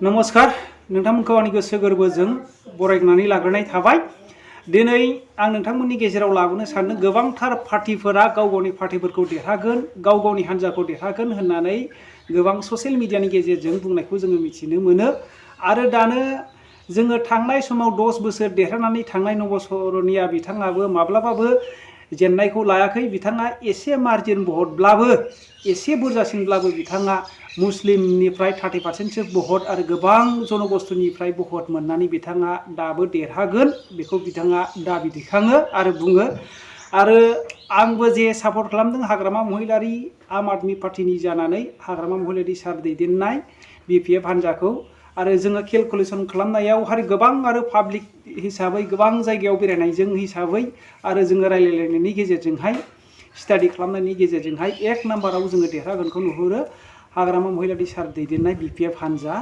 नमस्कार नोंथांमोनखौ आंनि गोसो गोरबोजों बरायनानै लाग्रोनाय थाबाय। दिनै आं नोंथांमोननि गेजेराव लाबोनो सानदों गोबांथार पार्टीफोरा गाव गावनि पार्टीफोरखौ देरहागोन, गाव गावनि हान्जाखौ देरहागोन होननानै गोबां ससियेल मिडियानि गेजेरजों बुंनायखौ जोङो मिथिनो मोनो। आरो दानो जोङो थांनाय समाव 10 बोसोर देरहानानै थांनाय नब सरनिया बिथाङाबो माब्लाबाबो जेननायखौ लायाखै। बिथाङा एसे मार्जिन भटब्लाबो एसे बुरजासिनब्लाबो बिथाङा मुस्लिमनिफ्राय 30% भट आरो गोबां जनगोष्ठीनिफ्राय भट मोननानै बिथाङा दाबो देरहागोन बेखौ बिथाङा दाबि दैखाङो आरो बुङो। आरो आंबो जे सापर्ट खालामदों हाग्रामा महिलारी आम आदमी पार्टीनि जानानै हाग्रामा महिलारी सार दैदेननाय BPF हान्जाखौ आरो जोङो केलकुलेसन खालामनायाव गोबां आरो पाब्लिक हिसाबै गोबां जायगायाव बेरायनायजों हिसाबै आरो जोङो रायलायलायनायनि गेजेरजोंहाय स्टाडि खालामनायनि गेजेरजोंहाय 1 नाम्बाराव जोङो देरहागोनखौ नुहुरो। हाग्रामा महिलारी सार दैदेननाय BPF हान्जा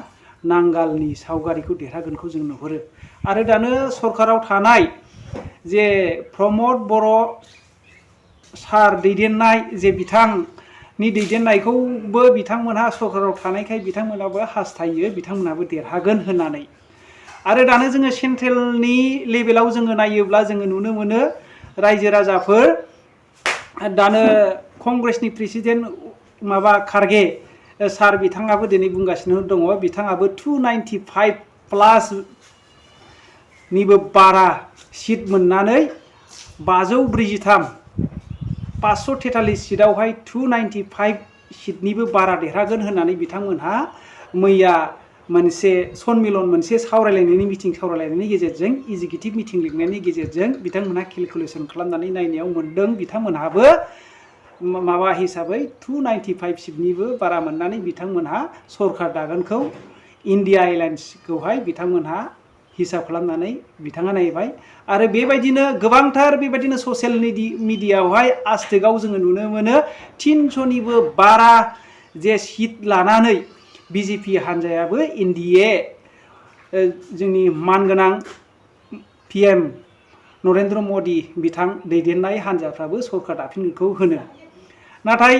नांगालनि सावगारिखौ देरहागोनखौ जों नुहुरो। आरो दानो सरकाराव थानाय जे प्रमद बर' सार दैदेननाय जे बिथांनि दैदेननायखौबो बिथांमोनहा सरकाराव थानायखाय बिथांमोनाबो हास्थायो बिथांमोनाबो देरहागोन होननानै। आरो दानो जोङो सेन्ट्रेलनि लेभेलाव जोङो नायोब्ला जोङो नुनो मोनो रायजो राजाफोर दानो कंग्रेसनि प्रेसिडेन्ट खारगे सार बिथाङाबो दिनै बुंगासिनो दङ बिथाङाबो 295 प्लास निबो बारा सीट मोननानै 543 543 सीटआवहाय 295 सीटनिबो बारा देरहागोन होननानै बिथांमोनहा मैया मोनसे सन्मिलन मोनसे सावरायलायनायनि मिटिं सावरायलायनायनि गेजेरजों एग्जिकिउटिभ मिटिं लिंनायनि गेजेरजों बिथांमोनहा केलकुलेसन खालामनानै नायनायाव मोनदों बिथांमोनहाबो हिसाबै 295 सीटनिबो बारा मोननानै बिथांमोनहा सरकार दागोनखौ इन्डिया एलायन्सखौहाय बिथांमोनहा हिसाब खालामनानै बिथाङा नायबाय। आरो बेबायदिनो गोबांथार बेबायदिनो ससियेल मिडियायावहाय आस्टेकआव जोङो नुनो मोनो 300निबो बारा जे सीट लानानै BJP हान्जायाबो NDA जोंनि मानगोनां PM नरेन्द्र मदि बिथां दैदेननाय हान्जाफ्राबो सरकार दाफिनखौ होनो। नाथाय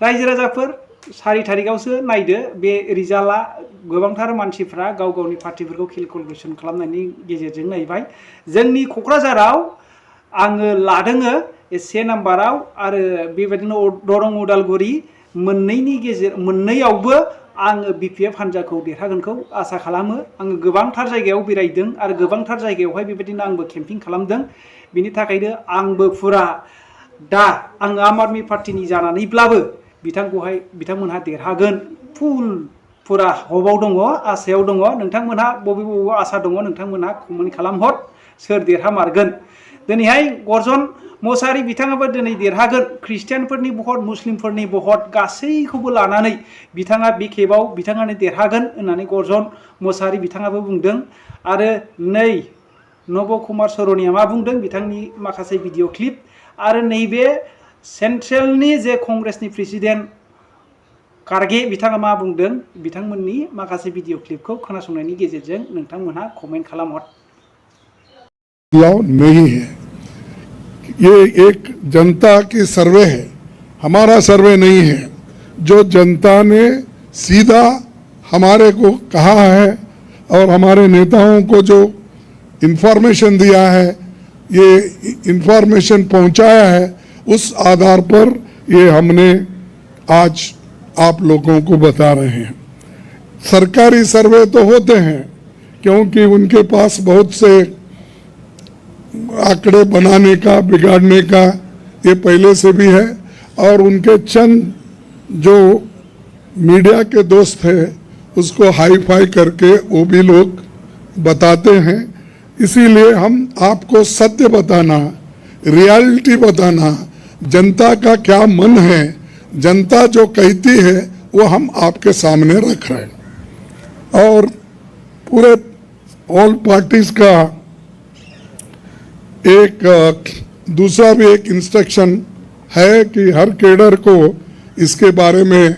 रायजो राजाफोर 4 तारिखआवसो नायदो बे रिजाल्टआ गोबांथार मानसिफ्रा गाव गावनि पार्टीफोरखौ केलकुलेसन खालामनायनि गेजेरजों नायबाय। जोंनि क'क्राझाराव आङो लादोङो 1 नाम्बाराव आरो बेबायदिनो दरं उदालगुरि मोननैयावबो आङो BPF हान्जाखौ देरहागोनखौ आसा खालामो। आङो गोबांथार जायगायाव बेरायदों आरो गोबांथार जायगायावहाय बेबायदिनो आंबो केम्पिं खालामदों। बिनि थाखायनो आंबो फुरा दा आङो आम आदमी पार्टीनि जानानैब्लाबो बिथांमोनहा देरहागोन फुरा हबाव दङ, आसायाव दङ। नोंथांमोनहा बबे आसा दङ नोंथांमोनहा कमेन्ट खालामहर सोर देरहामारगोन। दिनैहाय गर्जन मोसाहारि बिथाङाबो दिनै देरहागोन। ख्रिस्टियानफोरनि भट मुस्लिमफोरनि भट गासैखौबो लानानै बिथाङा बे खेबाव बिथाङानो देरहागोन होननानै गर्जन मोसाहारि बिथाङाबो बुंदों। आरो नै नब कुमार सरनिया मा बुंदों बिथांनि माखासे भिडिअ क्लिप आरो नैबे सेन्ट्रेलनि जे कंग्रेसनि प्रेसिडेन्ट खारगे बिथाङा मा बुंदों बिथांमोननि माखासे भिडिअ क्लिपखौ खोनासंनायनि गेजेरजों नोंथांमोनहा कमेन्ट खालामहर। नहीं है, ये एक जनता की सर्वे है, हमारा सर्वे नहीं है। जो जनता ने सीधा हमारे को कहा है और हमारे नेताओं को जो इन्फॉर्मेशन दिया है, ये इन्फॉर्मेशन पहुंचाया है, उस आधार पर ये हमने आज आप लोगों को बता रहे हैं। सरकारी सर्वे तो होते हैं क्योंकि उनके पास बहुत से आंकड़े बनाने का बिगाड़ने का ये पहले से भी है और उनके चंद जो मीडिया के दोस्त हैं उसको हाई फाई करके वो भी लोग बताते हैं। इसीलिए हम आपको सत्य बताना, रियलिटी बताना, जनता का क्या मन है, जनता जो कहती है वो हम आपके सामने रख रहे हैं। और पूरे ऑल पार्टीज का एक दूसरा भी एक इंस्ट्रक्शन है कि हर कैडर को इसके बारे में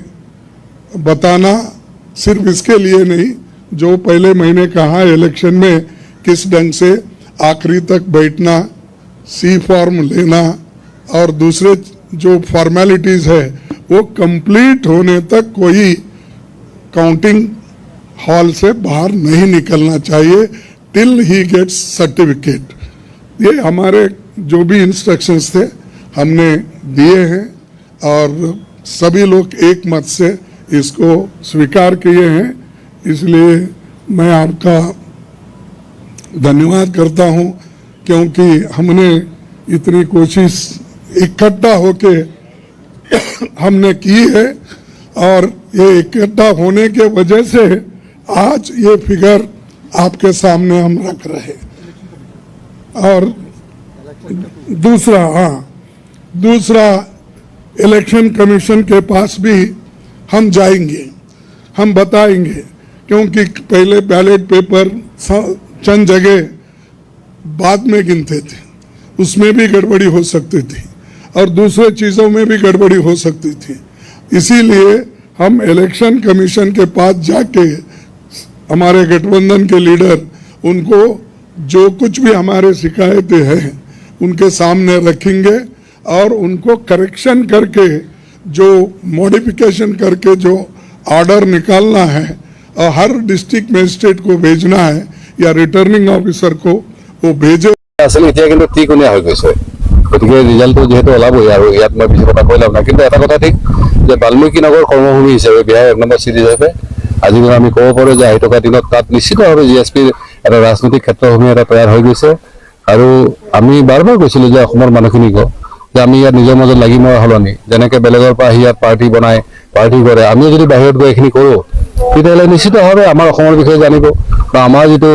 बताना, सिर्फ इसके लिए नहीं जो पहले महीने कहा इलेक्शन में किस ढंग से आखिरी तक बैठना, सी फॉर्म लेना और दूसरे जो फॉर्मेलिटीज़ है वो कंप्लीट होने तक कोई काउंटिंग हॉल से बाहर नहीं निकलना चाहिए टिल ही गेट्स सर्टिफिकेट। ये हमारे जो भी इंस्ट्रक्शंस थे हमने दिए हैं और सभी लोग एक मत से इसको स्वीकार किए हैं, इसलिए मैं आपका धन्यवाद करता हूं, क्योंकि हमने इतनी कोशिश इकट्ठा होके हमने की है और ये इकट्ठा होने के वजह से आज ये फिगर आपके सामने हम रख रहे हैं। और दूसरा इलेक्शन कमीशन के पास भी हम जाएंगे, हम बताएंगे, क्योंकि पहले बैलेट पेपर चंद जगह बाद में गिनते थे, उसमें भी गड़बड़ी हो सकती थी और दूसरे चीज़ों में भी गड़बड़ी हो सकती थी। इसीलिए हम इलेक्शन कमीशन के पास जाके हमारे गठबंधन के लीडर उनको जो कुछ भी हमारे शिकायतें हैं उनके सामने रखेंगे और उनको करेक्शन करके जो मॉडिफिकेशन करके जो ऑर्डर निकालना है और हर डिस्ट्रिक्ट मजिस्ट्रेट को भेजना है या रिटर्निंग ऑफिसर को वो भेजे। আসলে এতিয়া কিন্তু তিকোণীয়া হৈ গৈছে, গতিকে ৰিজাল্টটো যিহেতু ওলাবই আৰু ইয়াত মই বেছি কথা কৈ লাভ নাই। কিন্তু এটা কথা ঠিক যে বাল্মীকি নগৰ কৰ্মভূমি হিচাপে বিহাৰ 1 নম্বৰ চিটি হিচাপে আজি দিনত আমি ক'ব পাৰোঁ যে আহি থকা দিনত তাত নিশ্চিতভাৱে জিএছপিৰ এটা ৰাজনৈতিক ক্ষেত্ৰভূমি এটা তৈয়াৰ হৈ গৈছে। আৰু আমি বাৰ বাৰ কৈছিলোঁ যে অসমৰ মানুহখিনিক যে আমি ইয়াত নিজৰ মাজত লাগি মৰা সলনি যেনেকৈ বেলেগৰ পৰা আহি ইয়াত পাৰ্টি বনাই পাৰ্টি কৰে, আমিও যদি বাহিৰত গৈ এইখিনি কৰোঁ তেতিয়াহ'লে নিশ্চিতভাৱে আমাৰ অসমৰ বিষয়ে জানিব বা আমাৰ যিটো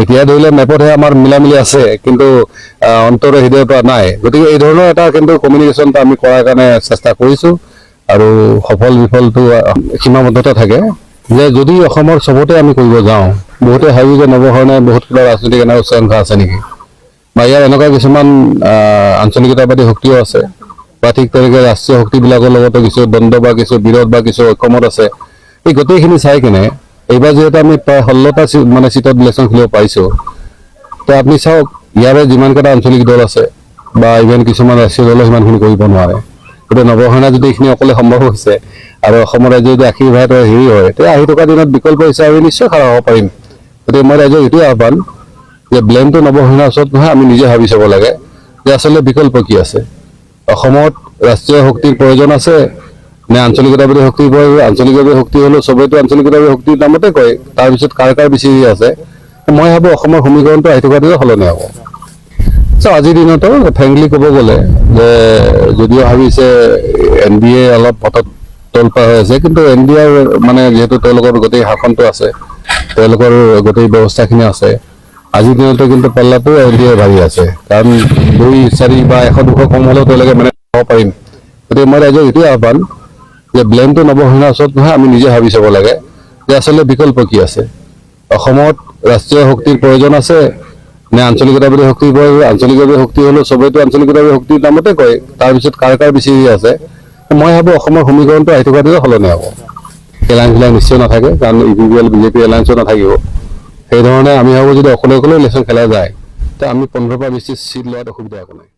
এতিয়া ধৰিলে মেপতহে আমাৰ মিলামিলি আছে কিন্তু অন্তৰৰ হৃদয়ৰ পৰা নাই। গতিকে এই ধৰণৰ এটা কিন্তু কমিউনিকেশ্যনটো আমি কৰাৰ কাৰণে চেষ্টা কৰিছোঁ আৰু সফল বিফলটো সীমাবদ্ধতা থাকে যে যদি অসমৰ চবতে আমি কৰিব যাওঁ বহুতে ভাবি যে নৱশৰণে বহুত কিবা ৰাজনৈতিক এনে উচ্চাংশা আছে নেকি বা ইয়াৰ এনেকুৱা কিছুমান আঞ্চলিকতাবাদী শক্তিও আছে বা ঠিক তেনেকৈ ৰাষ্ট্ৰীয় শক্তিবিলাকৰ লগতো কিছু দ্বন্দ্ব বা কিছু বিৰোধ বা কিছু ঐক্যমত আছে। এই গোটেইখিনি চাই কিনে এইবাৰ যিহেতু আমি প্ৰায় 16টা মানে চিটত ইলেকশ্যন খেলিব পাৰিছোঁ, তো আপুনি চাওক ইয়াৰে যিমানকেইটা আঞ্চলিক দল আছে বা ইভেন কিছুমান ৰাষ্ট্ৰীয় দলে সিমানখিনি কৰিব নোৱাৰে। গতিকে নৱসেনা যদি এইখিনি অকলে সম্ভৱ হৈছে আৰু অসমৰ ৰাজ্য যদি আশীৰ্বাদৰ হেৰি হয় তেতিয়া আহি থকা দিনত বিকল্প হিচাপে নিশ্চয় খাৰা হ'ব পাৰিম। গতিকে মই ৰাজ্যক এইটোৱে আহ্বান যে ব্লেমটো নৱসেনাৰ ওচৰত নহয়, আমি নিজে ভাবি চাব লাগে যে আচলতে বিকল্প কি আছে। অসমত ৰাষ্ট্ৰীয় শক্তিৰ প্ৰয়োজন আছে নে আঞ্চলিকতাবাদী শক্তিৰ প্ৰয়োজন? আঞ্চলিকতাবাদী শক্তি হ'লেও চবেইতো আঞ্চলিকতাবাদী শক্তিৰ নামতে কয়, তাৰপিছত কাৰ বিচাৰি আছে। মই ভাবোঁ অসমৰ সমীকৰণটো আহি থকা দিনত সলনি হ'ব। আজিৰ দিনতো ফ্ৰেংকলি ক'ব গ'লে যে যদিও ভাবিছে NDA অলপ পথত তলপা হৈ আছে, কিন্তু NDAৰ মানে যিহেতু তেওঁলোকৰ গোটেই শাসনটো আছে, তেওঁলোকৰ গোটেই ব্যৱস্থাখিনি আছে, আজিৰ দিনতো কিন্তু পাল্লাটো NDA ভাৰি আছে, কাৰণ 2-4 বা 100-200 কম হ'লেও তেওঁলোকে মানে হ'ব পাৰিম। গতিকে মই ৰাইজক এইটোৱে আহ্বান যে ব্লেমটো নৱসেনাৰ ওচৰত নহয়, আমি নিজে ভাবি চাব লাগে যে আচলতে বিকল্প কি আছে। অসমত ৰাষ্ট্ৰীয় শক্তিৰ প্ৰয়োজন আছে নে আঞ্চলিকতাবাদী শক্তিৰ প্ৰয়োজন? আঞ্চলিকতাবাদী শক্তি হ'লেও চবেইতো আঞ্চলিকতাবাদী শক্তিৰ নামতে কয়, তাৰপিছত কাৰ বিচাৰি আছে। মই ভাবোঁ অসমৰ সমীকৰণটো আহি থকা দিনত সলনি হ'ব। এলায়েন্সবিলাক নিশ্চয় নাথাকে, কাৰণ ইউপিপিএল বিজেপি এলায়েন্সো নাথাকিব। সেইধৰণে আমি ভাবোঁ যদি অকলে ইলেকশ্যন খেলা যায় তে আমি 15 বা 20 চিট লোৱাত অসুবিধা একো নাই।